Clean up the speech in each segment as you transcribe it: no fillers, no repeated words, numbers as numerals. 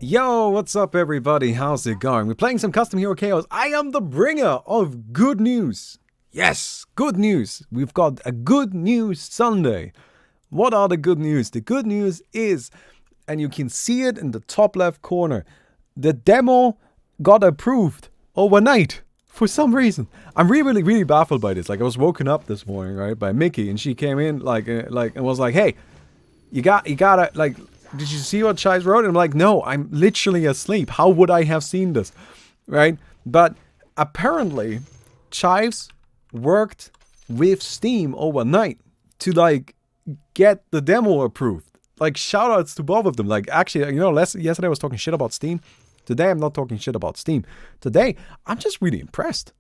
Yo, what's up everybody? How's it going? We're playing some Custom Hero Chaos. I am the bringer of good news. Yes, good news. We've got a good news Sunday. What are the good news? The good news is, and you can see it in the top left corner, the demo got approved overnight for some reason. I'm really baffled by this. Like, I was woken up this morning, right, by Mickey, and she came in and was like, hey, you gotta, like, did you see what Chais wrote? And I'm like, no, I'm literally asleep. How would I have seen this? Right? But apparently, Chives worked with Steam overnight to, like, get the demo approved. Like, shoutouts to both of them. Like, actually, you know, yesterday I was talking shit about Steam. Today I'm not talking shit about Steam. Today, I'm just really impressed.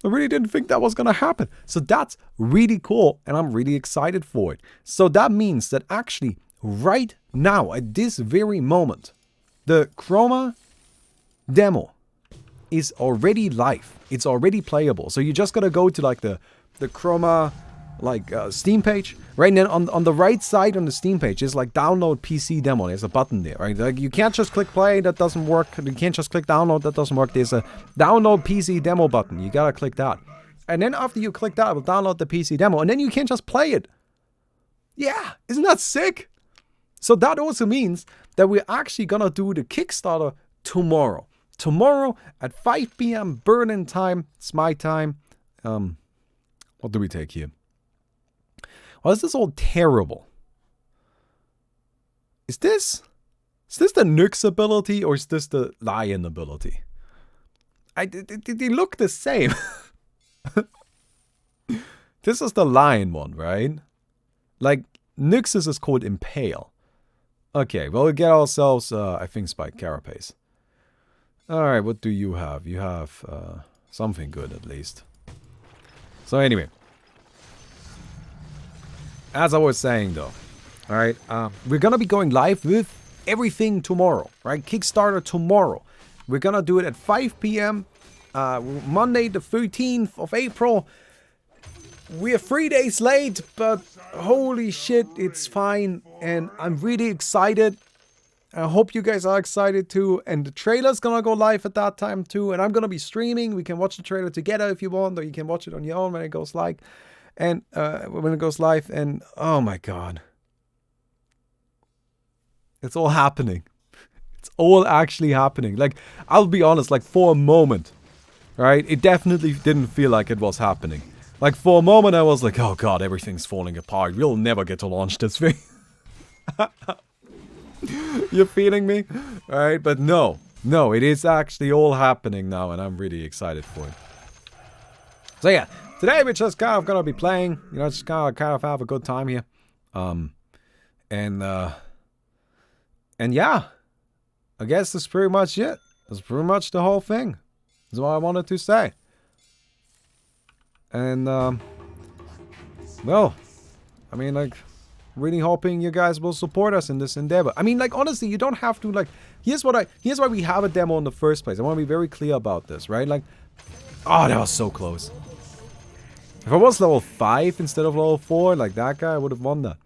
I really didn't think that was going to happen. So that's really cool, and I'm really excited for it. So that means that actually, right now, at this very moment, the Chroma demo is already live. It's already playable. So you just gotta go to like the Chroma Steam page. Right now on the right side on the Steam page is like download PC demo. There's a button there, right? Like you can't just click play, that doesn't work. You can't just click download, that doesn't work. There's a download PC demo button. You gotta click that. And then after you click that, it will download the PC demo, and then you can just play it. Yeah, isn't that sick? So that also means that we're actually gonna do the Kickstarter tomorrow. Tomorrow at 5 p.m. Berlin time. It's my time. What do we take here? Well, is this all terrible? Is this the Nyx ability or is this the Lion ability? They look the same. This is the Lion one, right? Like, Nyx's is called Impale. Okay, well, we'll get ourselves, I think, Spike Carapace. Alright, what do you have? You have something good, at least. So anyway. As I was saying, though. Alright, we're gonna be going live with everything tomorrow. Right? Kickstarter tomorrow. We're gonna do it at 5 p.m. Monday the 13th of April. We're 3 days late, but holy shit, it's fine. And I'm really excited. I hope you guys are excited too. And the trailer's gonna go live at that time too. And I'm gonna be streaming. We can watch the trailer together if you want, or you can watch it on your own when it goes live. And when it goes live. And oh my god, it's all happening. It's all actually happening. Like, I'll be honest. Like, for a moment, right? It definitely didn't feel like it was happening. Like, for a moment, I was like, oh god, everything's falling apart. We'll never get to launch this thing. You're feeling me? Alright, but no. No, it is actually all happening now, and I'm really excited for it. So yeah, today we're just kind of gonna be playing, you know, just kind of have a good time here. And yeah, I guess that's pretty much it. That's pretty much the whole thing. That's what I wanted to say. And, well, I mean, like, really hoping you guys will support us in this endeavor. I mean, like, honestly, you don't have to, like, here's why we have a demo in the first place. I want to be very clear about this, right? Like, oh, that was so close. If I was level 5 instead of level 4, like that guy, I would have won that.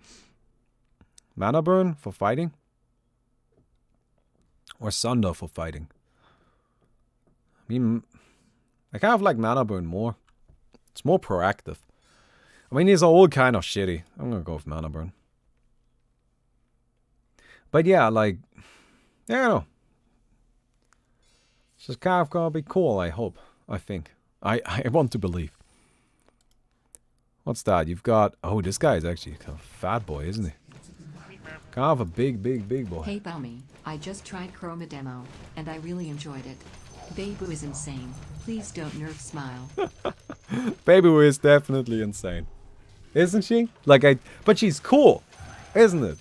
Mana burn for fighting? Or Sunder for fighting? I mean, I kind of like Mana burn more. It's more proactive. I mean, these are all kind of shitty. I'm gonna go with Mana burn. But yeah, like, I don't know. It's just kind of gonna be cool, I hope. I think. I want to believe. What's that? You've got... Oh, this guy is actually kind of a fat boy, isn't he? Kind of a big boy. Hey Balmy, I just tried Chroma demo, and I really enjoyed it. Babu is insane. Please don't nerf smile. Baby is definitely insane. Isn't she? Like, but she's cool, isn't it?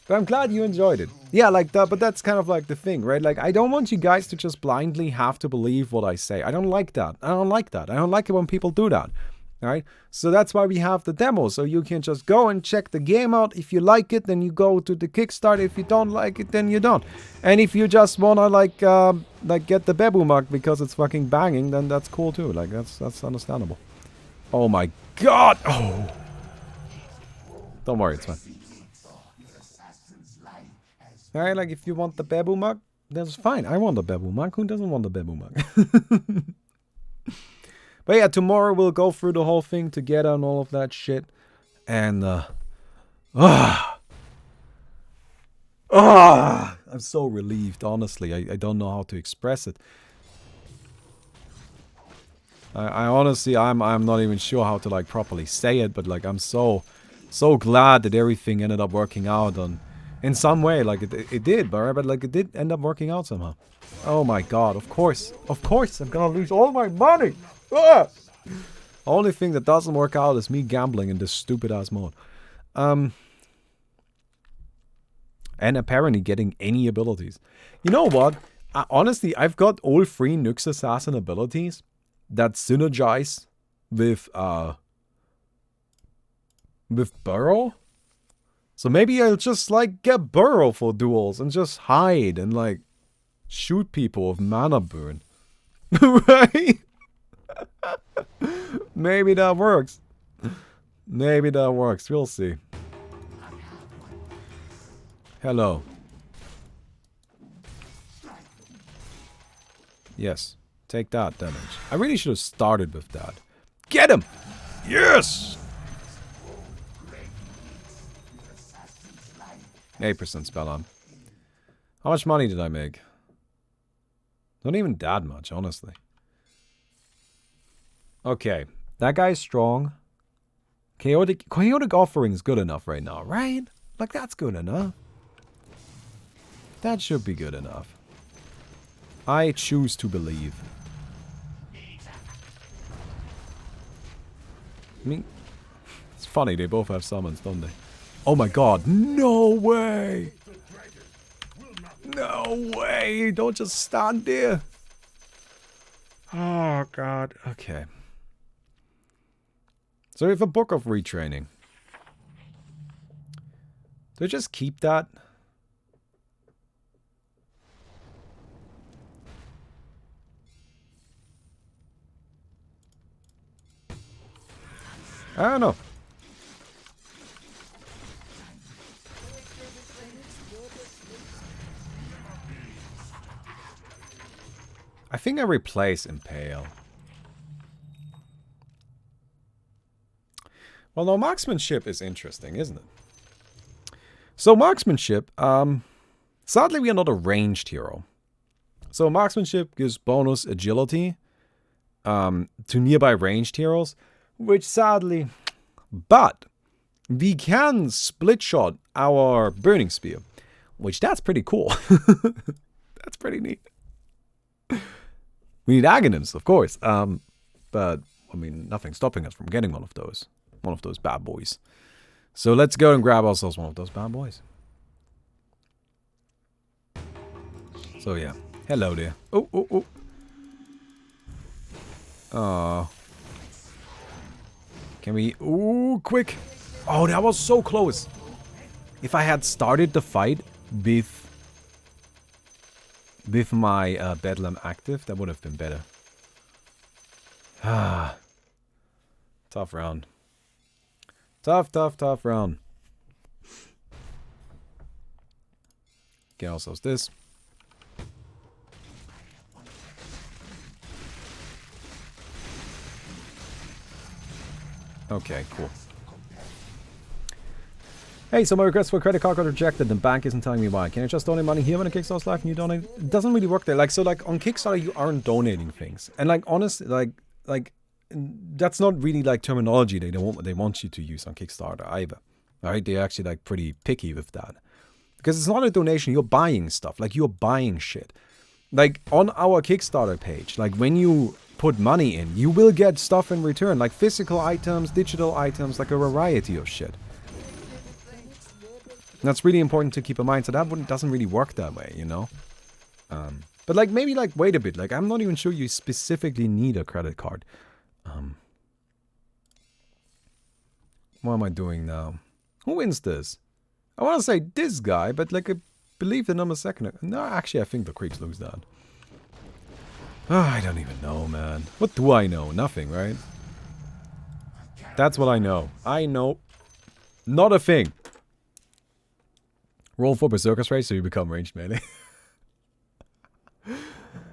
But I'm glad you enjoyed it. Yeah, like that, but that's kind of like the thing, right? Like, I don't want you guys to just blindly have to believe what I say. I don't like that. I don't like that. I don't like it when people do that. Alright? So that's why we have the demo. So you can just go and check the game out. If you like it, then you go to the Kickstarter. If you don't like it, then you don't. And if you just wanna like get the Bebu mug because it's fucking banging, then that's cool too. Like, that's understandable. Oh my god! Oh! Don't worry, it's fine. Alright, like if you want the Babu mug, that's fine. I want the Babu mug. Who doesn't want the Babu mug? But yeah, tomorrow we'll go through the whole thing together and all of that shit. And, I'm so relieved, honestly. I don't know how to express it. I honestly, I'm not even sure how to, like, properly say it, but, like, I'm so glad that everything ended up working out in some way. Like, it did, but, like, it did end up working out somehow. Oh my god, of course, I'm gonna lose all my money! Ah! Only thing that doesn't work out is me gambling in this stupid-ass mode. And apparently getting any abilities. You know what? Honestly, I've got all 3 Nyx Assassin abilities that synergize with Burrow. So maybe I'll just, like, get Burrow for duels and just hide and, like, shoot people with mana burn. Right? Maybe that works. Maybe that works. We'll see. Hello. Yes. Take that damage. I really should have started with that. Get him! Yes! 8% spell on. How much money did I make? Not even that much, honestly. Okay. That guy's strong. Chaotic Offering is good enough right now, right? Like, that's good enough. That should be good enough. I choose to believe. I mean, it's funny, they both have summons, don't they? Oh my god, no way! No way! Don't just stand there! Oh god, okay. So we have a book of retraining. Do I just keep that? I don't know. I think I replace Impale. Well, no, marksmanship is interesting, isn't it? So marksmanship, sadly we are not a ranged hero. So marksmanship gives bonus agility to nearby ranged heroes, which sadly, but we can split shot our burning spear, which that's pretty cool. That's pretty neat. We need agonyms, of course, but I mean, nothing's stopping us from getting one of those bad boys. So let's go and grab ourselves one of those bad boys. So yeah, hello there. Oh, oh, oh. Oh. Can we... Ooh, quick. Oh, that was so close. If I had started the fight with my Bedlam active, that would have been better. Ah. Tough round. Tough round. Get ourselves this. Okay, cool. Hey, so my request for a credit card got rejected. The bank isn't telling me why. Can I just donate money here when a Kickstarter's live and you donate? It doesn't really work there. Like, so like on Kickstarter, you aren't donating things. And like, honestly, like that's not really like terminology they want you to use on Kickstarter either. Alright, they're actually like pretty picky with that. Because it's not a donation, you're buying stuff. Like, you're buying shit. Like, on our Kickstarter page, like when you put money in, you will get stuff in return. Like physical items, digital items, like a variety of shit. That's really important to keep in mind. So that doesn't really work that way, you know? But like, maybe like, wait a bit. Like, I'm not even sure you specifically need a credit card. What am I doing now? Who wins this? I want to say this guy, but like, I believe the number second. No, actually, I think the Creeps lose that. Oh, I don't even know, man. What do I know? Nothing, right? That's what I know. I know not a thing. Roll for Berserker's Race so you become ranged melee.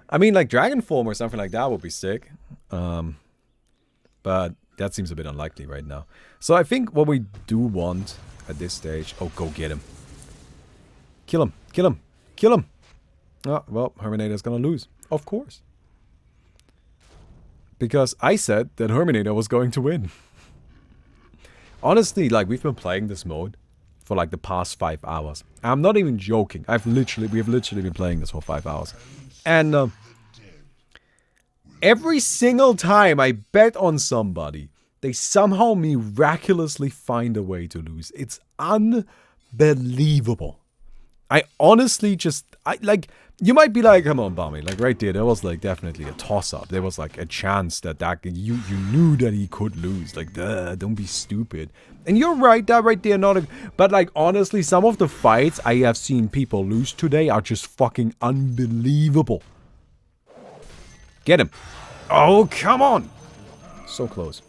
I mean, like Dragon Form or something like that would be sick. But that seems a bit unlikely right now. So I think what we do want at this stage... Oh, go get him. Kill him. Kill him. Kill him. Oh, well, Herminator's gonna lose. Of course. Because I said that Herminator was going to win. Honestly, like, we've been playing this mode for like the past 5 hours. I'm not even joking. We've literally been playing this for 5 hours. And every single time I bet on somebody, they somehow miraculously find a way to lose. It's unbelievable. I honestly just, you might be like, come on, Bummy, like right there was like definitely a toss-up. There was like a chance that you knew that he could lose. Like, duh, don't be stupid. And you're right, that right there, but like honestly, some of the fights I have seen people lose today are just fucking unbelievable. Get him. Oh, come on. So close.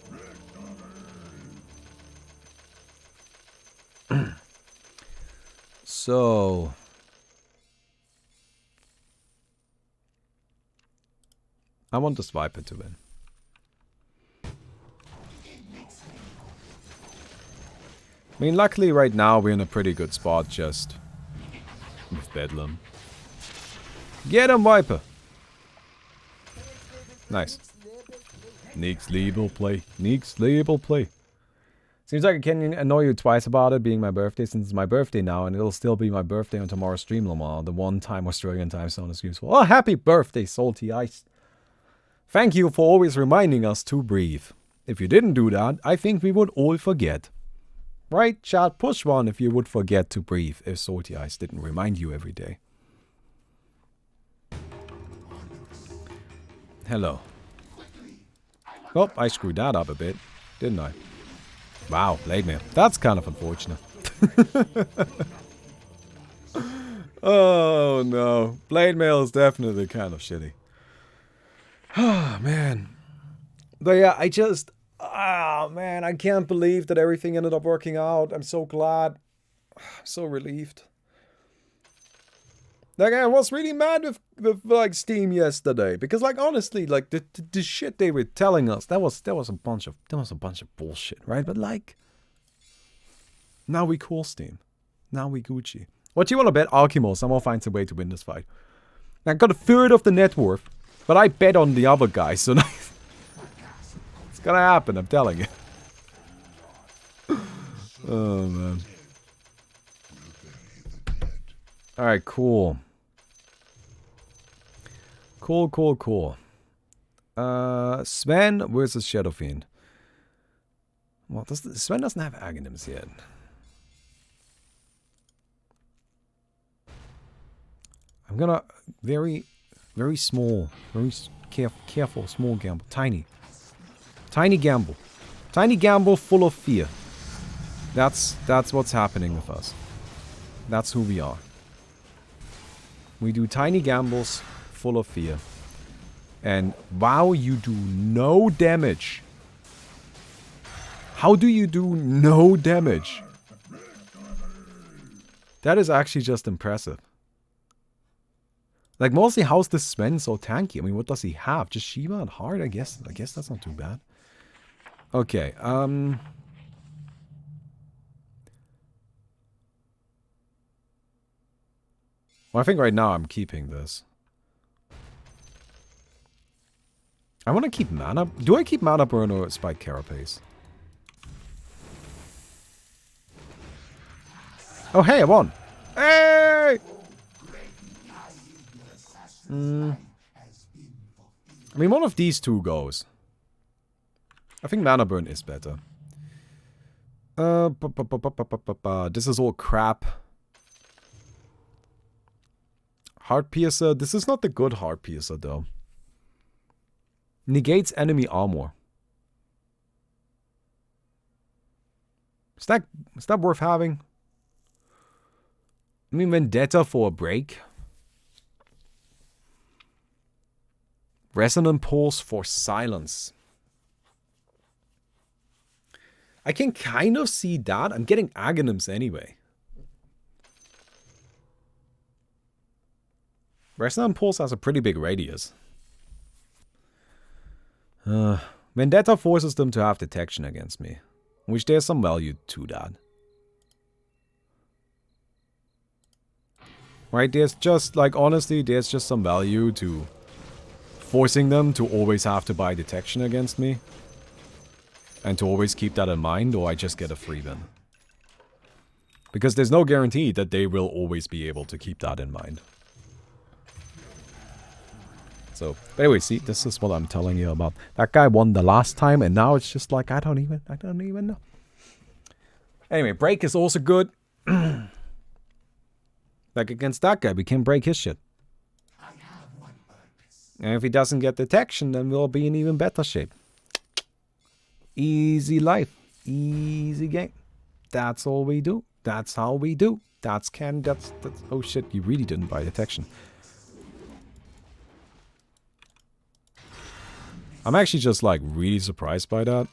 So... I want this Viper to win. I mean, luckily right now we're in a pretty good spot just with Bedlam. Get him, Viper! Nice. Neek's label play. Neek's label play. Seems like I can annoy you twice about it being my birthday since it's my birthday now, and it'll still be my birthday on tomorrow's stream, Lamar. The one time Australian time zone is useful. Oh, happy birthday, Salty Ice. Thank you for always reminding us to breathe. If you didn't do that, I think we would all forget. Right, chat, push one if you would forget to breathe if Salty Ice didn't remind you every day. Hello. Oh, I screwed that up a bit, didn't I? Wow, Blade Mail. That's kind of unfortunate. Oh no. Blade Mail is definitely kind of shitty. Oh man. But yeah, I just... Ah man, I can't believe that everything ended up working out. I'm so glad. I'm so relieved. Like, I was really mad with like Steam yesterday because, like, honestly, like the shit they were telling us, that was a bunch of bullshit, right? But like, now we cool Steam, now we Gucci. What do you want to bet? Alchemo somehow finds a way to win this fight. I got a third of the net worth, but I bet on the other guy, so it's gonna happen. I'm telling you. Oh man. All right, cool. Cool. Sven versus Shadow Fiend. Well, Sven doesn't have Aghanims yet. I'm gonna very small, very careful, small gamble, tiny gamble, full of fear. That's what's happening with us. That's who we are. We do tiny gambles full of fear. And wow, you do no damage. How do you do no damage? That is actually just impressive. Like, mostly, how's this Sven so tanky? I mean, what does he have? Just Shiva and Heart? I guess that's not too bad. Okay, well, I think right now I'm keeping this. I want to keep Mana. Do I keep Mana Burn or Spike Carapace? Oh, hey, I won. Hey! I mean, one of these two goes. I think Mana Burn is better. This is all crap. Heart Piercer. This is not the good Heart Piercer, though. Negates enemy armor. Is that worth having? I mean, Vendetta for a break. Resonant Pulse for silence. I can kind of see that. I'm getting Aghanims anyway. Resonant Pulse has a pretty big radius. Vendetta forces them to have detection against me, which there's some value to that. Right, there's just, like, honestly, there's just some value to forcing them to always have to buy detection against me. And to always keep that in mind, or I just get a free win. Because there's no guarantee that they will always be able to keep that in mind. So, but anyway, see, this is what I'm telling you about. That guy won the last time, and now it's just like, I don't even know. Anyway, break is also good. Like against that guy, we can break his shit. And if he doesn't get detection, then we'll be in even better shape. Easy life. Easy game. That's all we do. That's how we do. That's oh shit, you really didn't buy detection. I'm actually just like really surprised by that.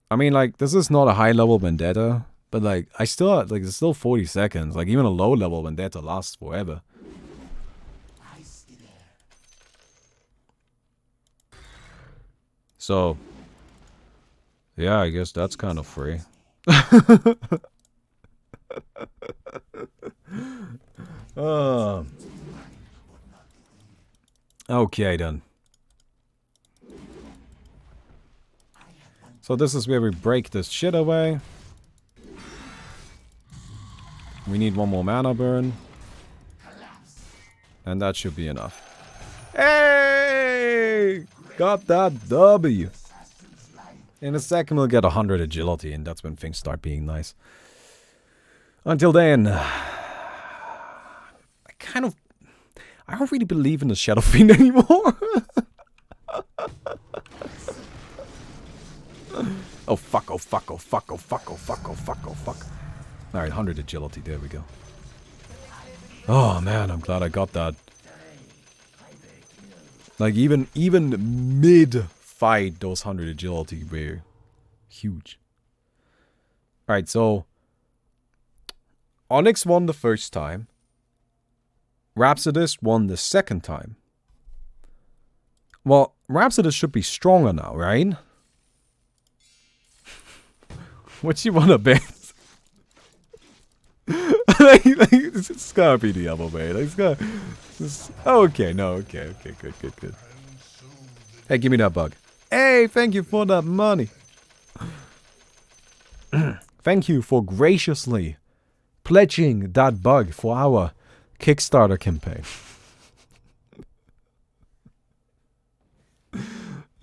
I mean, like, this is not a high level vendetta, but like, I still, like, it's still 40 seconds. Like, even a low level vendetta lasts forever. So, yeah, I guess that's kind of free. Okay, then. So this is where we break this shit away. We need one more mana burn. And that should be enough. Hey! Got that W. In a second we'll get 100 agility, and that's when things start being nice. Until then, I don't really believe in the Shadow Fiend anymore. Oh fuck, oh fuck, oh fuck, oh fuck, oh fuck, oh fuck, oh fuck. Alright, 100 agility, there we go. Oh man, I'm glad I got that. Like, even mid-fight, those 100 agility were huge. Alright, so Onyx won the first time. Rhapsodist won the second time. Well, Rhapsodist should be stronger now, right? What you wanna bet? It's gotta be the other way. Like, okay, no, okay, good. Hey, give me that bug. Hey, thank you for that money. Thank you for graciously pledging that bug for our Kickstarter campaign.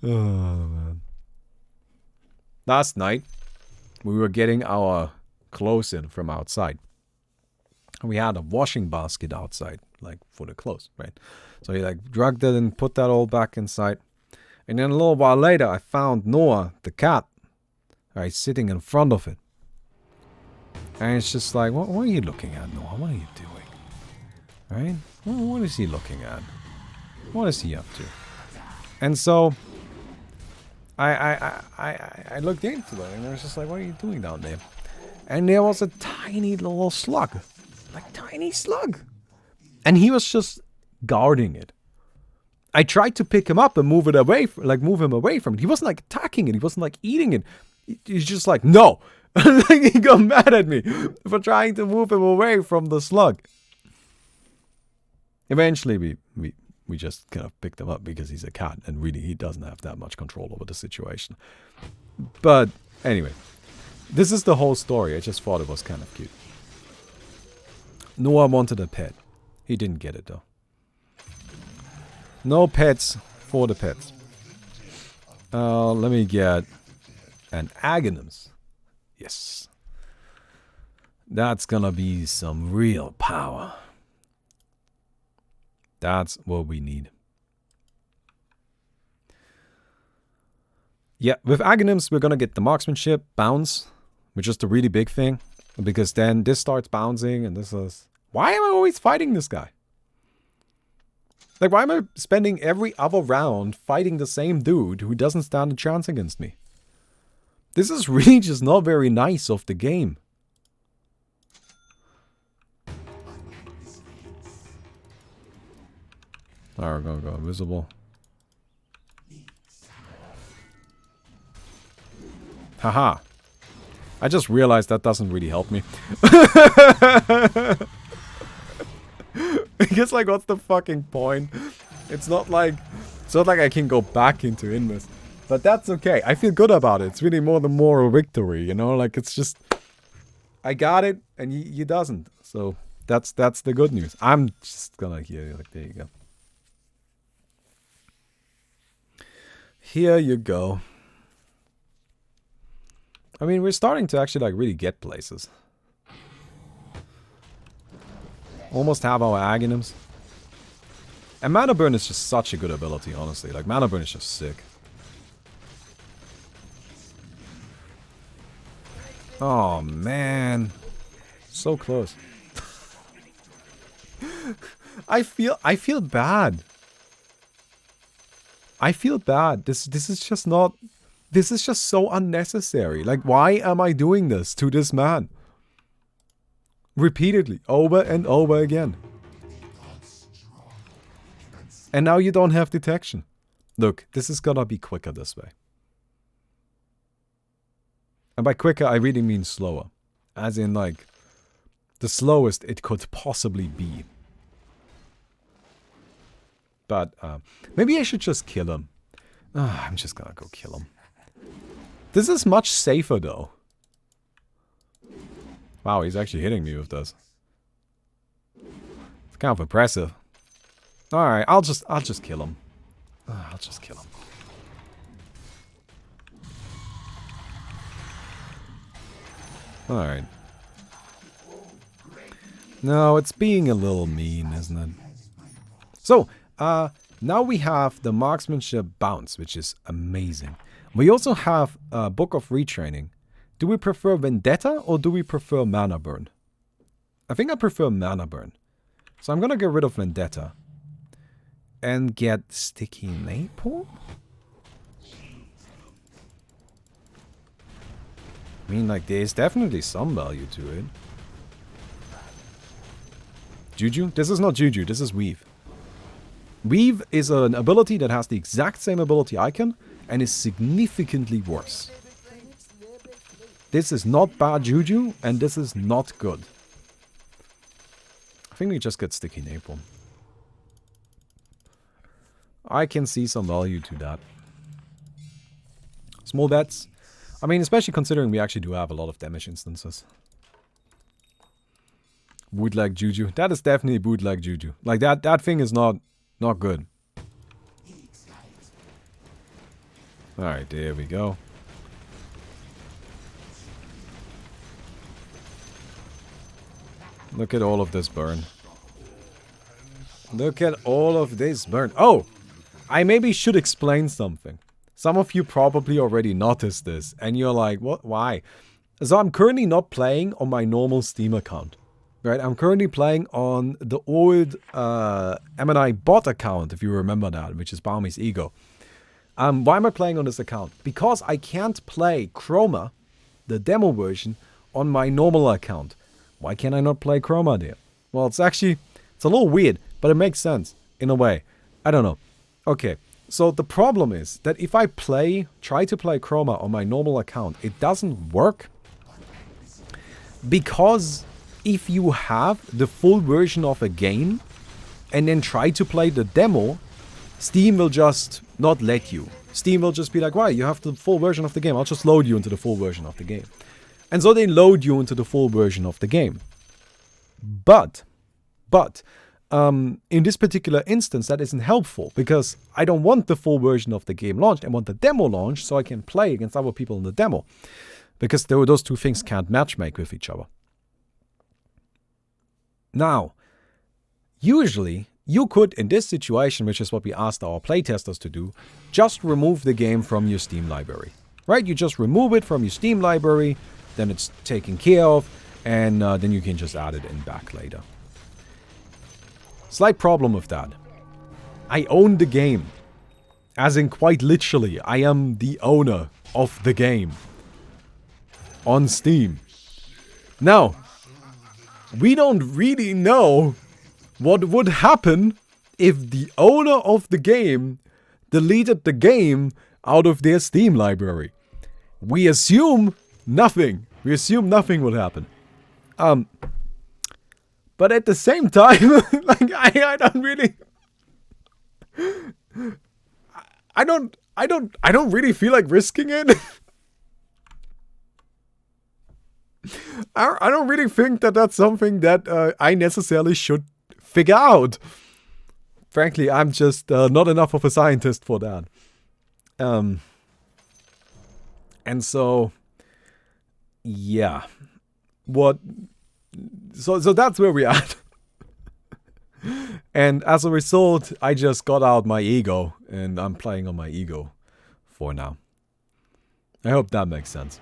Oh, man. Last night, we were getting our clothes in from outside. We had a washing basket outside, like, for the clothes, right? So he, like, dragged it and put that all back inside. And then a little while later, I found Noah, the cat, right, sitting in front of it. And it's just like, what are you looking at, Noah? What are you doing? Right? What is he looking at? What is he up to? And so I looked into it, and I was just like, what are you doing down there? And there was a tiny little slug. Like, tiny slug. And he was just guarding it. I tried to pick him up and move him away from it. He wasn't like attacking it. He wasn't like eating it. He's just like, no. Like, he got mad at me for trying to move him away from the slug. Eventually, we just kind of picked him up because he's a cat, and really he doesn't have that much control over the situation. But anyway, this is the whole story. I just thought it was kind of cute. Noah wanted a pet. He didn't get it though. No pets for the pets. Let me get an Aghanim's. Yes. That's gonna be some real power. That's what we need. Yeah, with Aghanim's, we're gonna get the marksmanship, bounce, which is the really big thing. Because then this starts bouncing, and this is... Why am I always fighting this guy? Like, why am I spending every other round fighting the same dude who doesn't stand a chance against me? This is really just not very nice of the game. Alright, we're gonna go invisible. Haha. I just realized that doesn't really help me. It's like, what's the fucking point? It's not like I can go back into Invis. But that's okay. I feel good about it. It's really more the moral victory, you know? Like, it's just... I got it, and you doesn't. So, that's the good news. I'm just gonna hear you. Like, there you go. Here you go. I mean, we're starting to actually, like, really get places. Almost have our Aghanims. And Mana Burn is just such a good ability, honestly. Like, Mana Burn is just sick. Oh, man. So close. I feel bad. I feel bad. This is just not... This is just so unnecessary. Like, why am I doing this to this man? Repeatedly, over and over again. And now you don't have detection. Look, this is gonna be quicker this way. And by quicker, I really mean slower. As in, like, the slowest it could possibly be. But, maybe I should just kill him. I'm just gonna go kill him. This is much safer, though. Wow, he's actually hitting me with this. It's kind of impressive. Alright, I'll just kill him. I'll just kill him. Alright. No, it's being a little mean, isn't it? So, now we have the Marksmanship Bounce, which is amazing. We also have Book of Retraining. Do we prefer Vendetta or do we prefer Mana Burn? I think I prefer Mana Burn. So I'm gonna get rid of Vendetta. And get Sticky Napalm? I mean, like, there's definitely some value to it. Juju? This is not Juju, this is Weave. Weave is an ability that has the exact same ability icon and is significantly worse. This is not bad Juju, and this is not good. I think we just get Sticky Napalm. I can see some value to that. Small bets. I mean, especially considering we actually do have a lot of damage instances. Bootleg Juju. That is definitely bootleg Juju. Like, that thing is not good. Alright, there we go. Look at all of this burn. Look at all of this burn. Oh! I maybe should explain something. Some of you probably already noticed this, and you're like, what? Why? So I'm currently not playing on my normal Steam account. Right? I'm currently playing on the old M&I bot account, if you remember that, which is Balmy's Ego. Why am I playing on this account? Because I can't play Chroma, the demo version, on my normal account. Why can't I not play Chroma there? Well, it's a little weird, but it makes sense, in a way. I don't know. Okay, so the problem is that if I try to play Chroma on my normal account, it doesn't work. Because if you have the full version of a game, and then try to play the demo, Steam will just not let you. Steam will just be like, why? You have the full version of the game. I'll just load you into the full version of the game. And so they load you into the full version of the game. But, in this particular instance, that isn't helpful. Because I don't want the full version of the game launched. I want the demo launched so I can play against other people in the demo. Because those two things can't matchmake with each other. Now, usually, you could, in this situation, which is what we asked our playtesters to do, just remove the game from your Steam library. Right? You just remove it from your Steam library, then it's taken care of, and then you can just add it in back later. Slight problem with that. I own the game. As in, quite literally, I am the owner of the game. On Steam. Now, we don't really know what would happen if the owner of the game deleted the game out of their Steam library? We assume nothing. We assume nothing will happen. But at the same time, like I don't really, I don't really feel like risking it. I don't really think that that's something that I necessarily should figure out. Frankly, I'm just not enough of a scientist for that. And so, yeah. So that's where we're at. And as a result, I just got out my ego, and I'm playing on my ego for now. I hope that makes sense.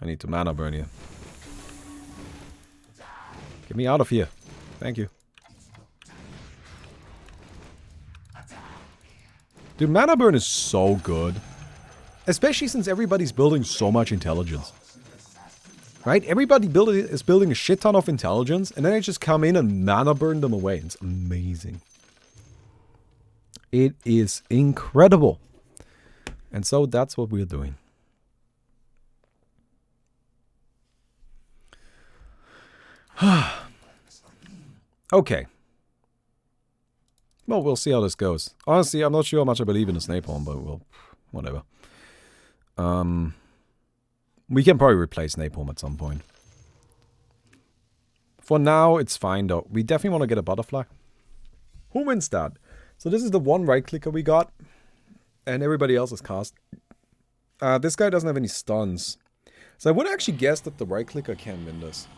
I need to mana burn you. Get me out of here. Thank you. Dude, mana burn is so good. Especially since everybody's building so much intelligence. Right? Everybody is building a shit ton of intelligence, and then I just come in and mana burn them away. It's amazing. It is incredible. And so that's what we're doing. Okay. Well, we'll see how this goes. Honestly, I'm not sure how much I believe in this napalm, but well, whatever. We can probably replace napalm at some point. For now, it's fine though. We definitely want to get a butterfly. Who wins that? So this is the one right clicker we got, and everybody else is cast. This guy doesn't have any stuns, so I would actually guess that the right clicker can win this.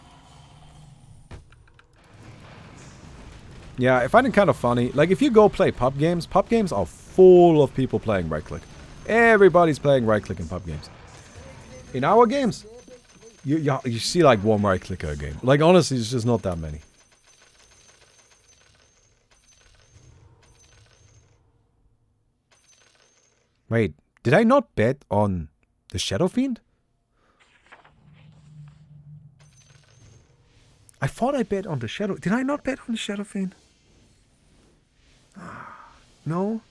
Yeah, I find it kind of funny. Like, if you go play pub games are full of people playing right click. Everybody's playing right click in pub games. In our games, you see like one right clicker a game. Like, honestly, it's just not that many. Wait, did I not bet on the Shadow Fiend? I thought I bet on the Shadow... Did I not bet on the Shadow Fiend? No?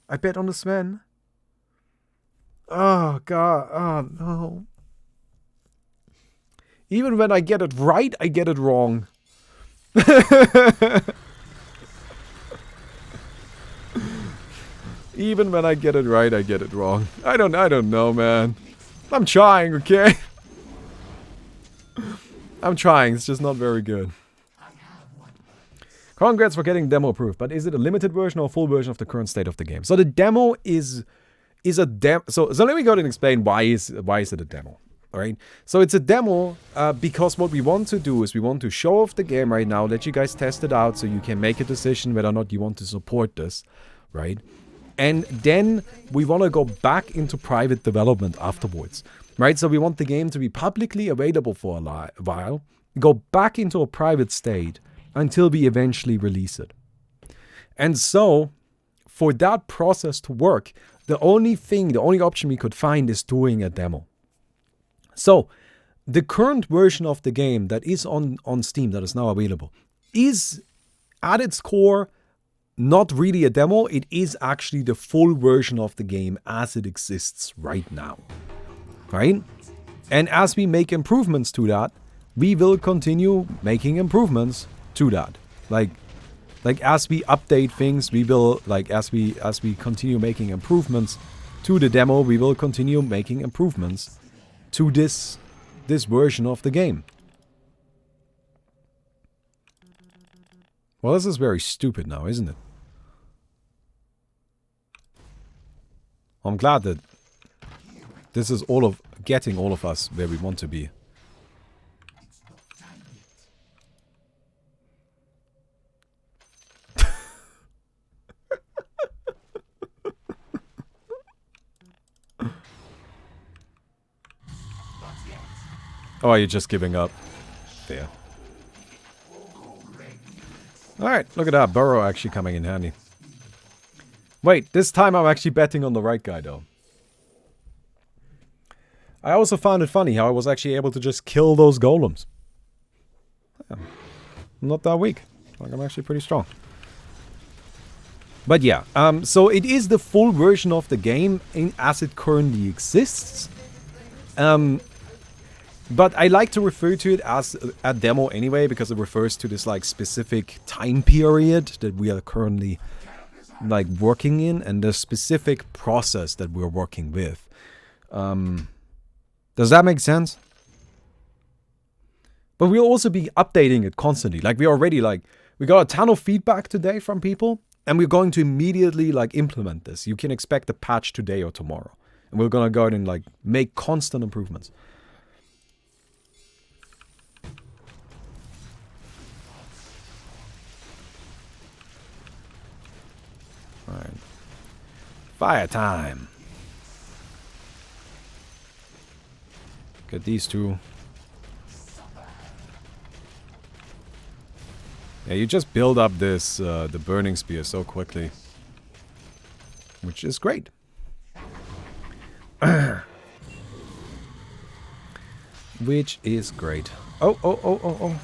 I bet on the Sven. Oh, God. Oh, no. Even when I get it right, I get it wrong. Even when I get it right, I get it wrong. I don't know, man. I'm trying, okay? I'm trying, it's just not very good. Congrats for getting demo approved, but is it a limited version or a full version of the current state of the game? So the demo is a demo. So let me go ahead and explain why is it a demo. Alright? So it's a demo because what we want to do is we want to show off the game right now, let you guys test it out so you can make a decision whether or not you want to support this. Right? And then we want to go back into private development afterwards. Right, so we want the game to be publicly available for a while, go back into a private state until we eventually release it. And so, for that process to work, the only option we could find is doing a demo. So, the current version of the game that is on Steam, that is now available, is at its core not really a demo. It is actually the full version of the game as it exists right now. Right? And as we make improvements to that, we will continue making improvements to that. Like as we update things, we will, like, as we continue making improvements to the demo, we will continue making improvements to this version of the game. Well, this is very stupid now, isn't it? I'm glad that this is getting all of us where we want to be. Oh, are you just giving up? Fair. Alright, look at that. Burrow actually coming in handy. Wait, this time I'm actually betting on the right guy though. I also found it funny how I was actually able to just kill those golems. Yeah. not that weak. Like, I'm actually pretty strong. But yeah, so it is the full version of the game as it currently exists. But I like to refer to it as a demo anyway, because it refers to this like specific time period that we are currently like working in, and the specific process that we're working with. Does that make sense? But we'll also be updating it constantly. Like we already we got a ton of feedback today from people, and we're going to immediately like implement this. You can expect a patch today or tomorrow. And we're gonna go and like make constant improvements. Alright. Fire time. Get these two. Yeah, you just build up this the burning spear so quickly. Which is great. Which is great. Oh.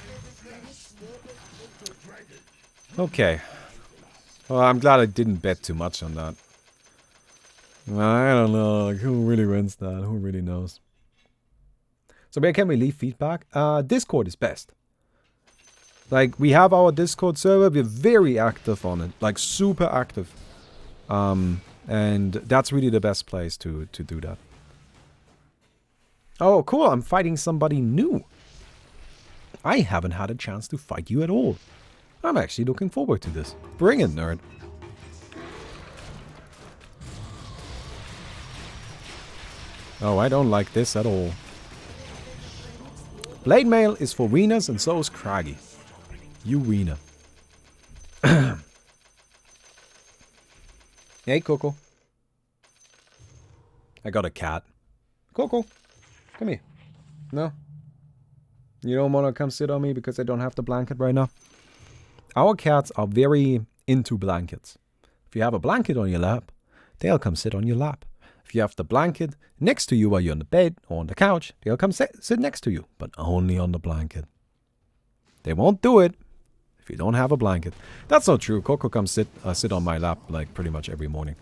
Okay. Well, I'm glad I didn't bet too much on that. I don't know. Like, who really wins that? Who really knows? So where can we leave feedback? Discord is best. Like, we have our Discord server. We're very active on it. Like, super active. And that's really the best place to do that. Oh, cool. I'm fighting somebody new. I haven't had a chance to fight you at all. I'm actually looking forward to this. Bring it, nerd. Oh, I don't like this at all. Blade Mail is for wieners and so is Craggy. You wiener. Hey, Coco. I got a cat. Coco, come here. No? You don't want to come sit on me because I don't have the blanket right now? Our cats are very into blankets. If you have a blanket on your lap, they'll come sit on your lap. If you have the blanket next to you while you're on the bed or on the couch, they'll come sit next to you, but only on the blanket. They won't do it if you don't have a blanket. That's not true. Coco comes sit on my lap like pretty much every morning.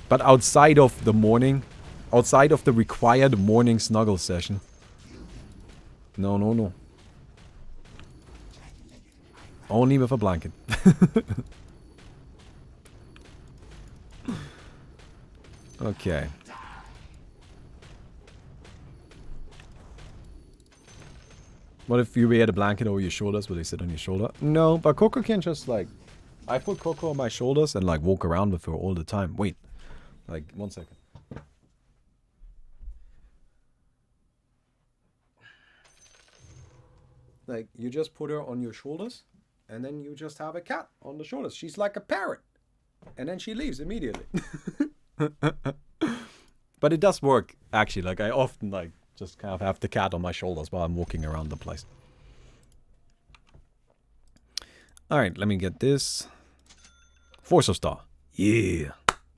But outside of the morning, outside of the required morning snuggle session, no. Only with a blanket. Okay. What if you had a blanket over your shoulders? Will they sit on your shoulder? No, but Coco can just like... I put Coco on my shoulders and like walk around with her all the time. Wait. Like, 1 second. Like, you just put her on your shoulders, and then you just have a cat on the shoulders. She's like a parrot. And then she leaves immediately. But it does work, actually. Like, I often, like, just kind of have the cat on my shoulders while I'm walking around the place. Alright, let me get this. Force of Star. Yeah.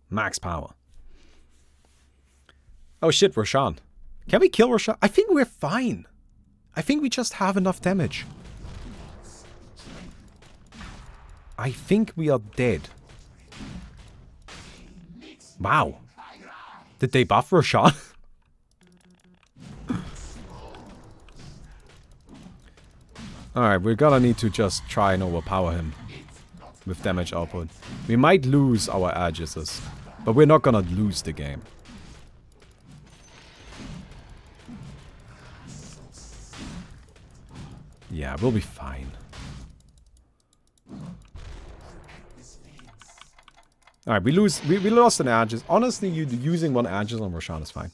Max power. Oh shit, Roshan. Can we kill Roshan? I think we're fine. I think we just have enough damage. I think we are dead. Wow. Did they buff Roshan? Alright, we're gonna need to just try and overpower him with damage output. We might lose our Aegises, but we're not gonna lose the game. Yeah, we'll be fine. Alright, we lost an Aegis. Honestly, using one Aegis on Roshan is fine.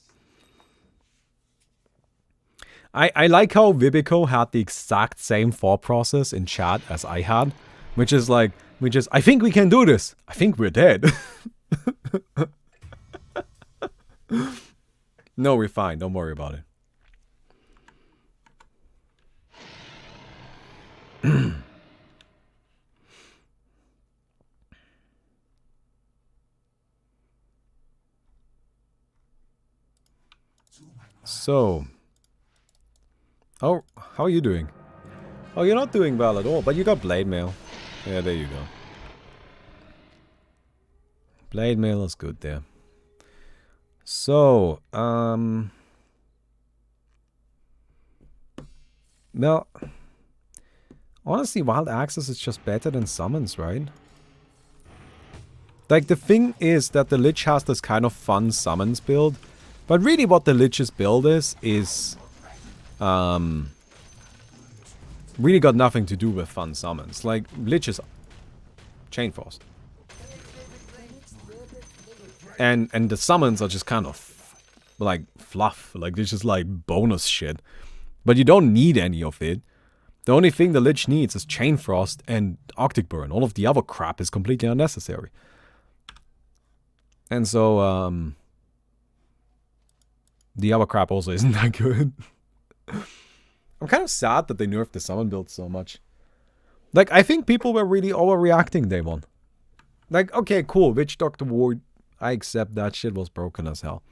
I like how Vibico had the exact same thought process in chat as I had. Which is like, I think we can do this. I think we're dead. No, we're fine. Don't worry about it. So. Oh, how are you doing? Oh, you're not doing well at all, but you got Blade Mail. Yeah, there you go. Blade Mail is good there. So, well, honestly, Wild Access is just better than Summons, right? Like, the thing is that the Lich has this kind of fun Summons build, but really what the Lich's build is really got nothing to do with fun Summons. Like, Lich is Chain Frost. And the Summons are just kind of, like, fluff. Like, they're just, like, bonus shit. But you don't need any of it. The only thing the Lich needs is Chain Frost and Arctic Burn. All of the other crap is completely unnecessary. And so, the other crap also isn't that good. I'm kind of sad that they nerfed the summon build so much. Like, I think people were really overreacting day one. Like, okay, cool, Witch Doctor Ward. I accept that shit was broken as hell.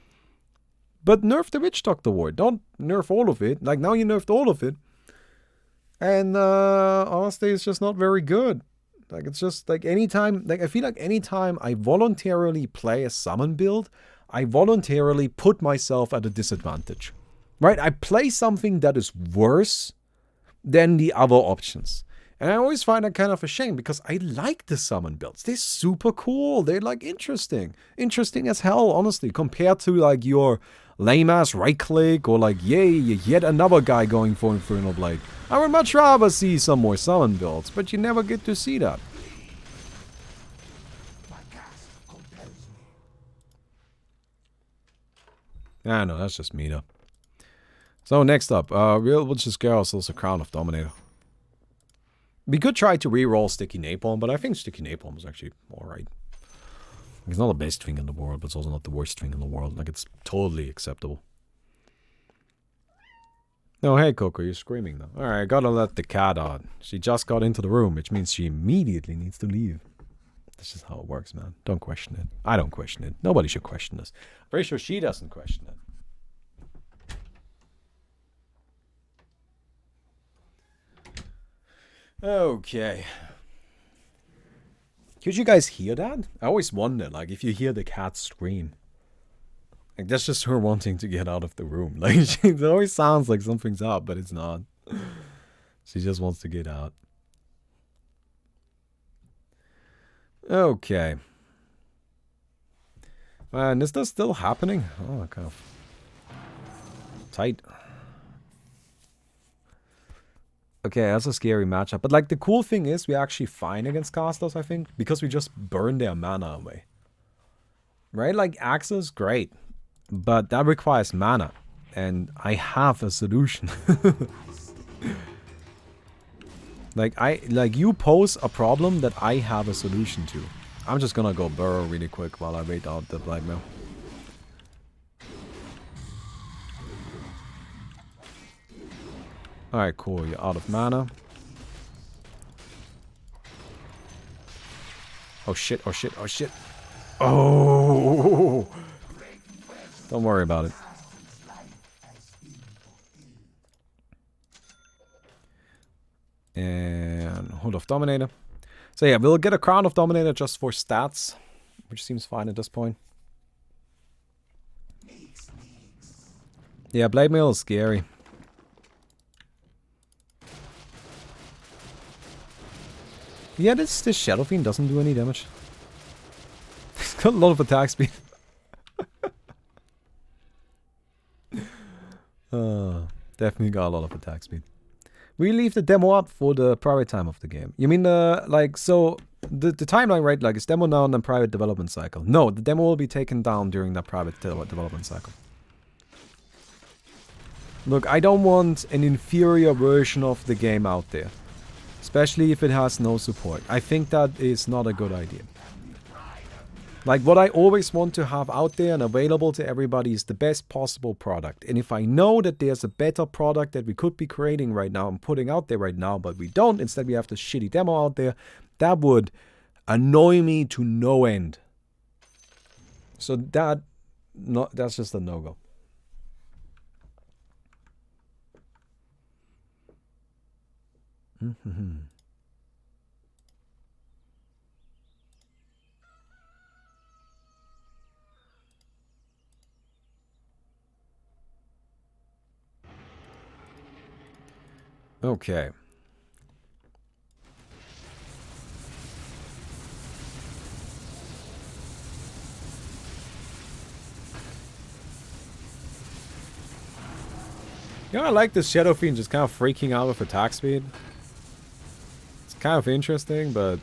But nerf the Witch Doctor Ward. Don't nerf all of it. Like, now you nerfed all of it. And, honestly, it's just not very good. Like, it's just, like, anytime... Like, I feel like anytime I voluntarily play a summon build, I voluntarily put myself at a disadvantage. Right? I play something that is worse than the other options. And I always find that kind of a shame because I like the summon builds. They're super cool. They're like interesting. Interesting as hell, honestly, compared to like your lame ass right click or like, yay, yet another guy going for Infernal Blade. I would much rather see some more summon builds, but you never get to see that. I know, that's just me though. So next up, Real Witch's Girl sells a Crown of Dominator. We could try to re-roll Sticky Napalm, but I think Sticky Napalm is actually alright. It's not the best thing in the world, but it's also not the worst thing in the world. Like, it's totally acceptable. Oh, hey, Coco, you're screaming now. Alright, gotta let the cat out. She just got into the room, which means she immediately needs to leave. This is how it works, man. Don't question it. I don't question it. Nobody should question this. I'm pretty sure she doesn't question it. Okay. Could you guys hear that? I always wonder, like, if you hear the cat scream. Like, that's just her wanting to get out of the room. Like, it always sounds like something's up, but it's not. She just wants to get out. Okay. Man, is this still happening? Oh, kind of tight. Okay, that's a scary matchup. But, like, the cool thing is we're actually fine against casters, I think. Because we just burn their mana away. Right? Like, Axe's great. But that requires mana. And I have a solution. Like, you pose a problem that I have a solution to. I'm just gonna go burrow really quick while I wait out the Blight Mail. Alright, cool. You're out of mana. Oh shit, oh shit, oh shit. Oh! Don't worry about it. And Hood of Dominator. So yeah, we'll get a Crown of Dominator just for stats, which seems fine at this point. Yeah, Blade Mail is scary. Yeah, this Shadow Fiend doesn't do any damage. It's got a lot of attack speed. Definitely got a lot of attack speed. We leave the demo up for the private time of the game. You mean, like, so, the timeline, right, like, is demo now and then private development cycle. No, the demo will be taken down during that private development cycle. Look, I don't want an inferior version of the game out there. Especially if it has no support. I think that is not a good idea. Like, what I always want to have out there and available to everybody is the best possible product. And if I know that there's a better product that we could be creating right now and putting out there right now, but we don't, instead we have this shitty demo out there, that would annoy me to no end. So that's just a no-go. Okay. You know, I like this Shadow Fiend just kind of freaking out with attack speed. It's kind of interesting, but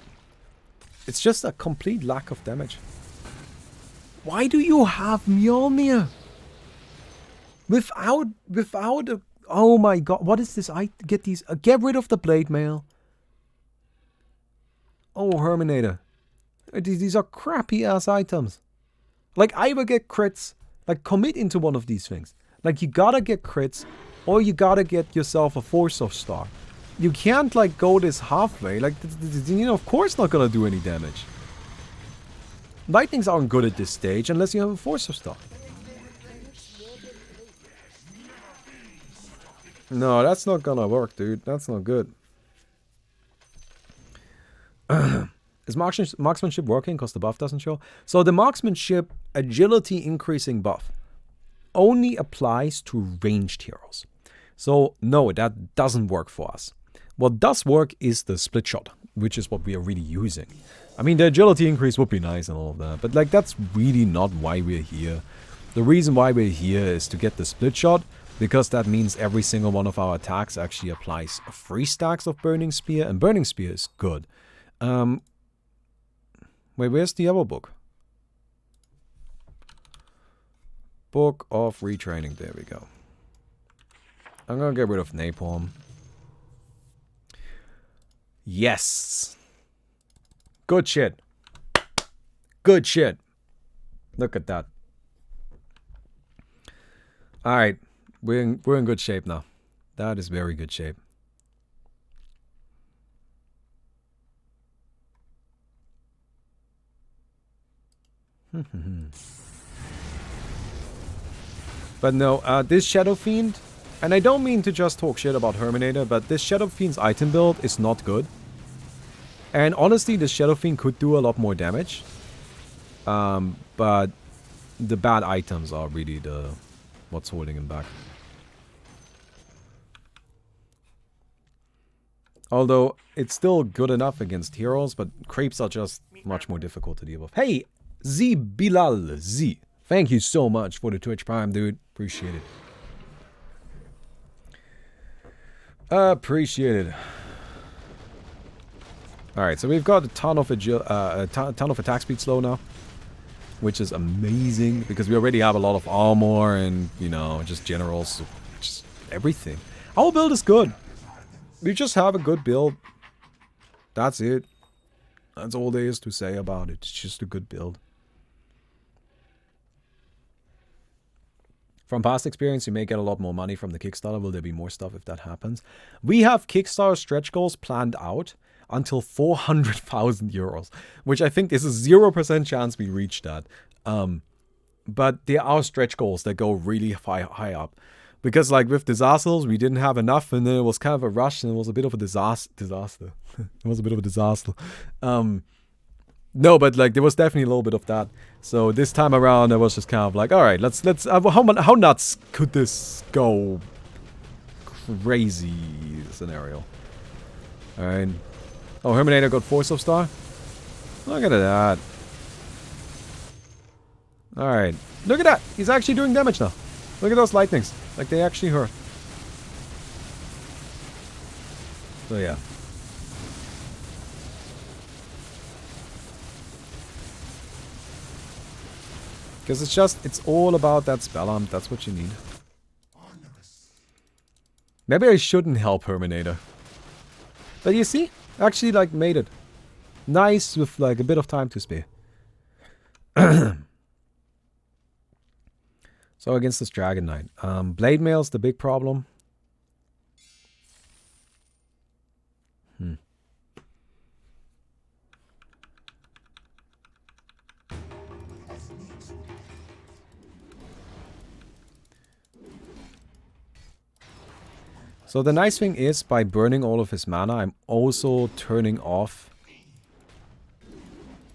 it's just a complete lack of damage. Why do you have Mjolnir? Without a... Oh my god, what is this? I get these... get rid of the blade mail. Oh, Herminator. These are crappy ass items. Like, either get crits, like commit into one of these things. Like, you gotta get crits, or you gotta get yourself a Force of Star. You can't, like, go this halfway. Like, you know, of course not gonna do any damage. Lightnings aren't good at this stage unless you have a Force of Star. No, that's not gonna work, dude. That's not good. Is marksmanship working because the buff doesn't show? So the marksmanship agility increasing buff only applies to ranged heroes. So no, that doesn't work for us. What does work is the split shot, which is what we are really using. I mean, the agility increase would be nice and all of that, but like that's really not why we're here. The reason why we're here is to get the split shot, because that means every single one of our attacks actually applies 3 stacks of Burning Spear, and Burning Spear is good. Wait, where's the other book? Book of Retraining. There we go. I'm gonna get rid of Napalm. Yes! Good shit. Good shit. Look at that. Alright. We're in good shape now. That is very good shape. But no, this Shadow Fiend, and I don't mean to just talk shit about Herminator, but this Shadow Fiend's item build is not good. And honestly, this Shadow Fiend could do a lot more damage. But the bad items are really what's holding him back. Although, it's still good enough against heroes, but creeps are just much more difficult to deal with. Hey, Z Bilal Z. Thank you so much for the Twitch Prime, dude. Appreciate it. Appreciate it. Alright, so we've got a ton of attack speed slow now. Which is amazing, because we already have a lot of armor and, you know, just generals. Just everything. Our build is good. We just have a good build. That's it. That's all there is to say about it. It's just a good build. From past experience, you may get a lot more money from the Kickstarter. Will there be more stuff if that happens? We have Kickstarter stretch goals planned out until 400,000 euros, which I think is a 0% chance we reach that. But there are stretch goals that go really high up. Because like with disasters, we didn't have enough, and then it was kind of a rush, and it was a bit of a disaster. It was a bit of a disaster. No, but like there was definitely a little bit of that. So this time around, I was just kind of like, all right, let's how nuts could this go? Crazy scenario. All right. Oh, Herminator got Force of Star. Look at that. All right, look at that. He's actually doing damage now. Look at those lightnings. Like they actually hurt. So yeah. Because it's all about that spell arm. That's what you need. Maybe I shouldn't help Herminator. But you see? Actually, like, made it. Nice with, like, a bit of time to spare. So, against this Dragon Knight. Blade Mail's the big problem. So the nice thing is, by burning all of his mana, I'm also turning off...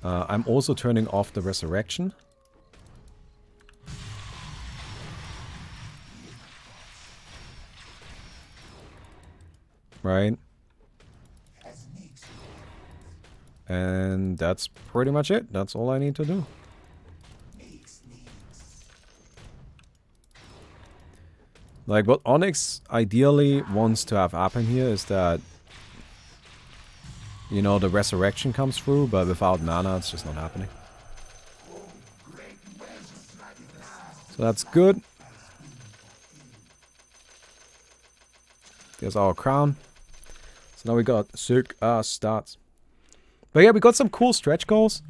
the resurrection. Right? And that's pretty much it. That's all I need to do. Like, what Onyx ideally wants to have happen here is that, you know, the resurrection comes through, but without mana, it's just not happening. So that's good. There's our crown. So now we got sick stats. But yeah, we got some cool stretch goals.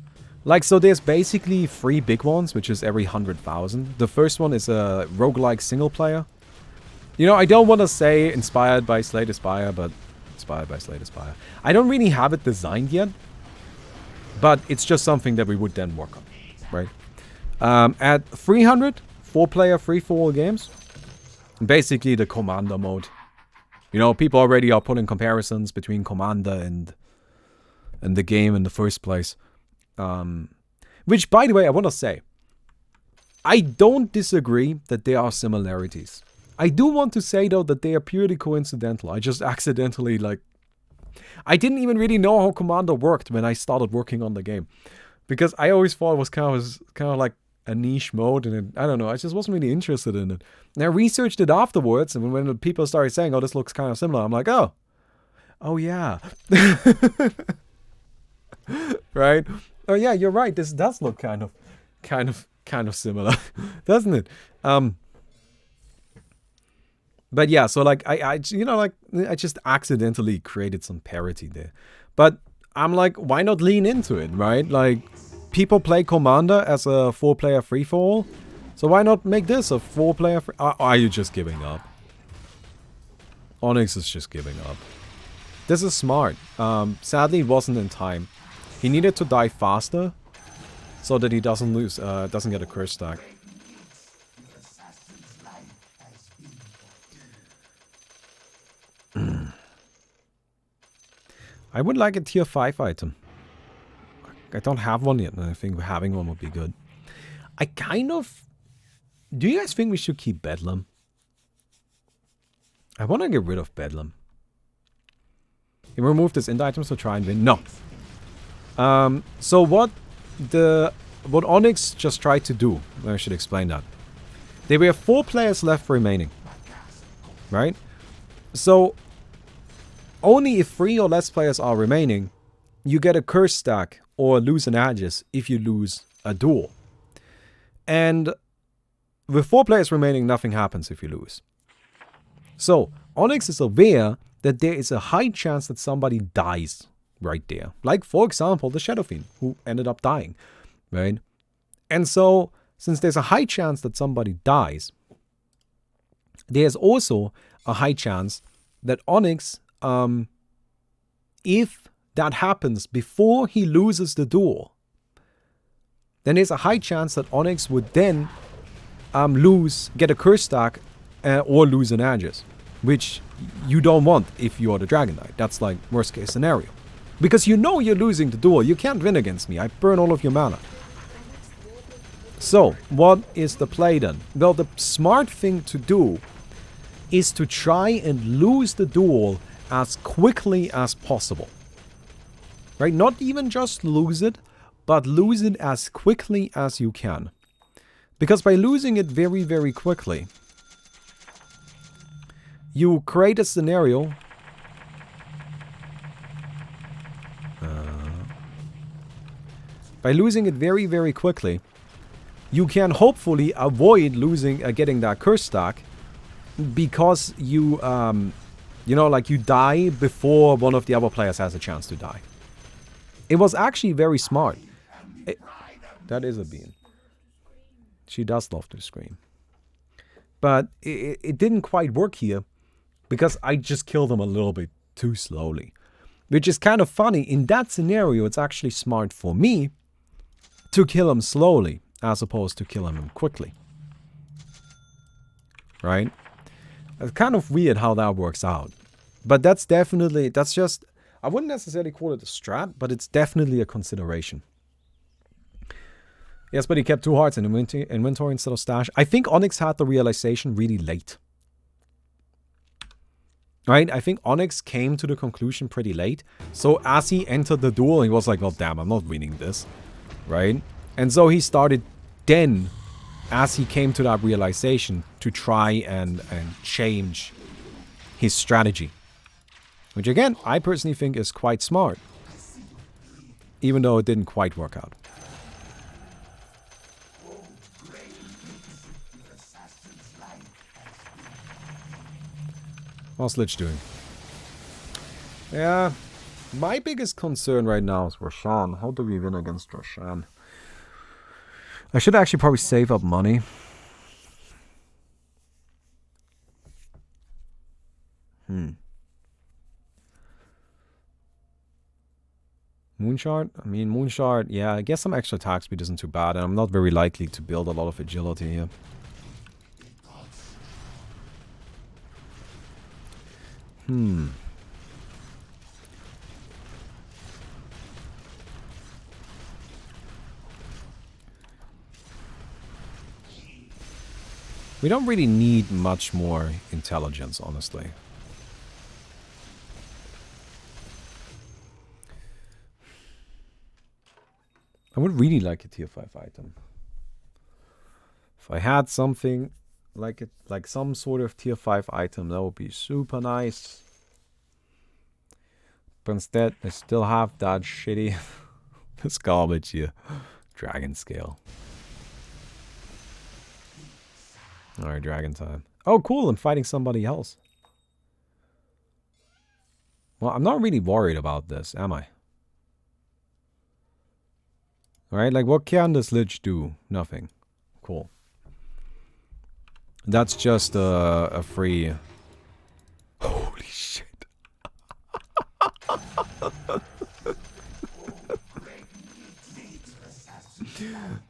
Like, so there's basically 3 big ones, which is every 100,000. The first one is a roguelike single player. You know, I don't want to say inspired by Slay the Spire, but inspired by Slay the Spire. I don't really have it designed yet, but it's just something that we would then work on, right? At 300, 4-player free-for-all games. Basically the Commander mode. You know, people already are putting comparisons between Commander and the game in the first place. Which, by the way, I want to say, I don't disagree that there are similarities. I do want to say, though, that they are purely coincidental. I just accidentally, like... I didn't even really know how Commander worked when I started working on the game. Because I always thought it was kind of like a niche mode, and I don't know, I just wasn't really interested in it. And I researched it afterwards, and when people started saying, oh, this looks kind of similar, I'm like, oh yeah. Right? Oh yeah, you're right, this does look kind of similar, doesn't it? But yeah, so like, I just accidentally created some parity there. But I'm like, why not lean into it, right? Like, people play Commander as a 4-player free-for-all. So why not make this a 4-player free... Are you just giving up? Onyx is just giving up. This is smart. Sadly, it wasn't in time. He needed to die faster so that he doesn't lose, doesn't get a curse stack. I would like a tier 5 item. I don't have one yet, and I think having one would be good. I kind of... Do you guys think we should keep Bedlam? I want to get rid of Bedlam. You remove this end items to try and win? No. So what Onyx just tried to do, I should explain that. There were 4 players left remaining. Right? So, only if 3 or less players are remaining, you get a curse stack or lose an Aegis if you lose a duel. And with 4 players remaining, nothing happens if you lose. So, Onyx is aware that there is a high chance that somebody dies right there. Like, for example, the Shadow Fiend, who ended up dying, right? And so, since there's a high chance that somebody dies, there's also a high chance that Onyx, if that happens before he loses the duel, then there's a high chance that Onyx would then get a curse stack or lose an Aegis, which you don't want if you're the Dragon Knight. That's like worst case scenario. Because you know you're losing the duel. You can't win against me. I burn all of your mana. So, what is the play then? Well, the smart thing to do is to try and lose the duel as quickly as possible. Right? Not even just lose it, but lose it as quickly as you can. Because by losing it very, very quickly, you create a scenario by losing it very, very quickly, you can hopefully avoid getting that curse stack, because you, you die before one of the other players has a chance to die. It was actually very smart. That is a bean. She does love to scream. But it didn't quite work here, because I just killed him a little bit too slowly. Which is kind of funny. In that scenario, it's actually smart for me to kill him slowly, as opposed to kill him quickly. Right? It's kind of weird how that works out. But that's definitely, that's just, I wouldn't necessarily call it a strat, but it's definitely a consideration. Yes, but he kept 2 hearts in inventory instead of stash. I think Onyx had the realization really late. Right? I think Onyx came to the conclusion pretty late. So as he entered the duel, he was like, well, damn, I'm not winning this. Right? And so he started then, as he came to that realization, to try and change his strategy. Which again, I personally think is quite smart. Even though it didn't quite work out. What's Lich doing? Yeah, my biggest concern right now is Roshan. How do we win against Roshan? I should actually probably save up money. Moonshard? I mean, Moonshard, yeah, I guess some extra attack speed isn't too bad, and I'm not very likely to build a lot of agility here. We don't really need much more intelligence, honestly. I would really like a tier 5 item. If I had something like some sort of tier 5 item, that would be super nice. But instead, I still have that shitty this garbage here. Dragon scale. Alright, dragon time. Oh, cool, I'm fighting somebody else. Well, I'm not really worried about this, am I? Alright, like what can this Lich do? Nothing. Cool. That's just a free... Holy shit.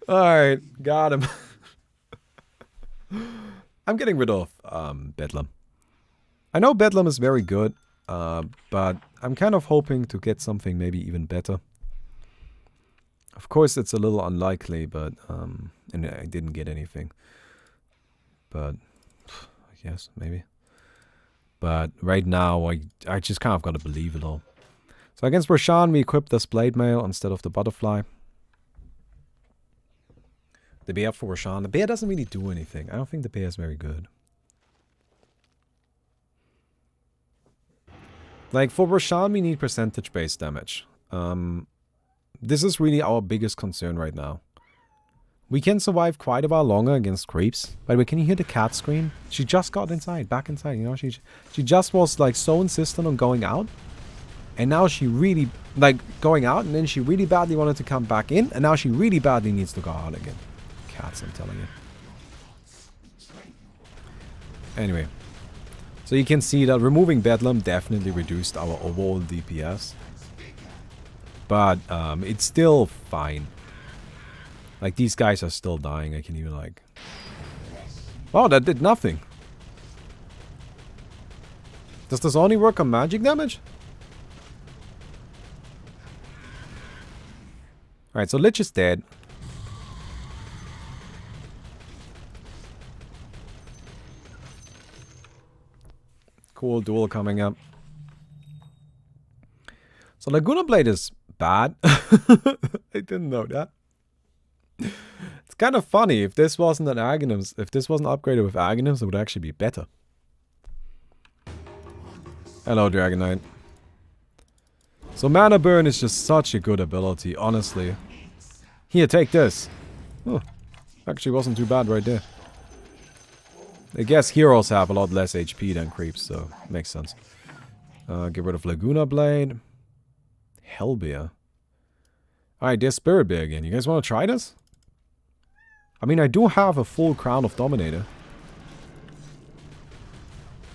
Alright, got him. I'm getting rid of Bedlam. I know Bedlam is very good, but I'm kind of hoping to get something maybe even better. Of course, it's a little unlikely, but and I didn't get anything. But I guess maybe. But right now, I just kind of got to believe it all. So against Roshan, we equipped this Blade Mail instead of the Butterfly. The bear for Roshan. The bear doesn't really do anything. I don't think the bear is very good. Like, for Roshan, we need percentage-based damage. This is really our biggest concern right now. We can survive quite a while longer against creeps. By the way, can you hear the cat scream? She just got inside, back inside, you know? She just was, like, so insistent on going out. And now she really, like, going out, and then she really badly wanted to come back in. And now she really badly needs to go out again. Cats, I'm telling you. Anyway. So you can see that removing Bedlam definitely reduced our overall DPS. But it's still fine. Like, these guys are still dying. I can even, like... Wow, that did nothing. Does this only work on magic damage? Alright, so Lich is dead. Cool duel coming up. So Laguna Blade is bad. I didn't know that. It's kind of funny. If this wasn't an Aghanim's, if this wasn't upgraded with Aghanim's, it would actually be better. Hello, Dragon Knight. So Mana Burn is just such a good ability, honestly. Here, take this. Oh, actually wasn't too bad right there. I guess heroes have a lot less HP than creeps, so makes sense. Get rid of Laguna Blade. Hellbear. Alright, there's Spirit Bear again. You guys want to try this? I mean, I do have a full Crown of Dominator.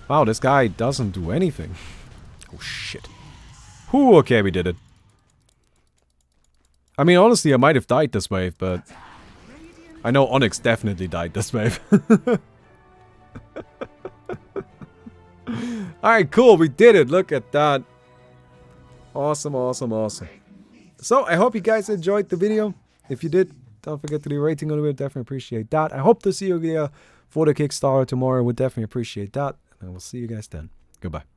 Wow, this guy doesn't do anything. Oh, shit. Whew, okay, we did it. I mean, honestly, I might have died this wave, but... I know Onyx definitely died this wave. Alright, cool. We did it. Look at that. Awesome, awesome, awesome. So, I hope you guys enjoyed the video. If you did, don't forget to leave a rating on it. Definitely appreciate that. I hope to see you here for the Kickstarter tomorrow. Would definitely appreciate that. And I will see you guys then. Goodbye.